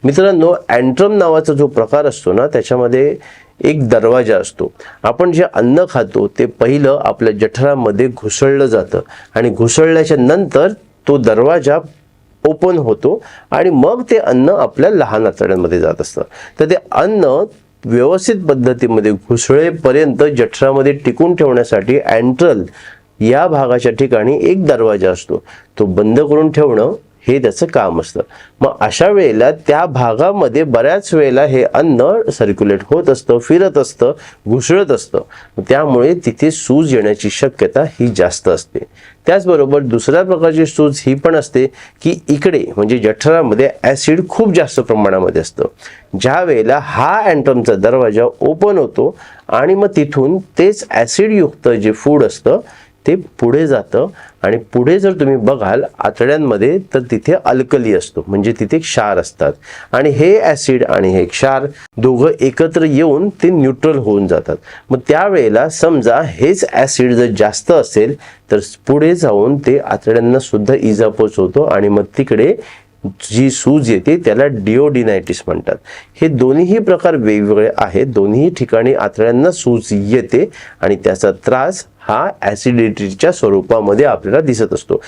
मित्रांनो, अँट्रम नावाचा जो प्रकार असतो ना, त्याच्यामध्ये एक दरवाजा असतो. आपण जे अन्न खातो ते पहिलं आपल्या जठरामध्ये घुसळलं जातं आणि घुसळल्याच्या नंतर तो दरवाजा ओपन होतो आणि मग ते अन्न आपल्या लहान आतड्यांमध्ये जात असतं. तर ते अन्न व्यवस्थित पद्धतीमध्ये घुसळेपर्यंत जठरामध्ये टिकून ठेवण्यासाठी अँट्रल या भागाच्या ठिकाणी एक दरवाजा असतो. तो बंद करून ठेवणं हे त्याचं काम असतं. मग अशा वेळेला त्या भागामध्ये बऱ्याच वेळेला हे अन्न सर्क्युलेट होत असतं, फिरत असतं, घुसळत असतं. त्यामुळे तिथे सूज येण्याची शक्यता ही जास्त असते. त्याचबरोबर दुसऱ्या प्रकारची सूज ही पण असते की इकडे म्हणजे जठरामध्ये ॲसिड खूप जास्त प्रमाणामध्ये असतं. ज्या वेळेला हा अँट्रमचा दरवाजा ओपन होतो आणि मग तिथून तेच ॲसिडयुक्त जे फूड असतं ते पुढे जातं आणि पुढे जर तुम्ही बघाल आतड्यांमध्ये तर तिथे अल्कली असतो, म्हणजे तिथे क्षार असतात आणि हे ॲसिड आणि हे क्षार दोघं एकत्र येऊन ते न्यूट्रल होऊन जातात. मग त्यावेळेला समजा हेच ॲसिड जर जास्त असेल तर पुढे जाऊन ते आतड्यांना सुद्धा इजा पोचवतो आणि मग तिकडे जी सूज येते त्याला डिओडिनायटिस म्हणतात. हे दोन्हीही प्रकार वेगवेगळे आहेत. दोन्ही ठिकाणी आतड्यांना सूज येते आणि त्याचा त्रास हा ॲसिडिटीच्या स्वरूपामध्ये आपल्याला दिसत असतो.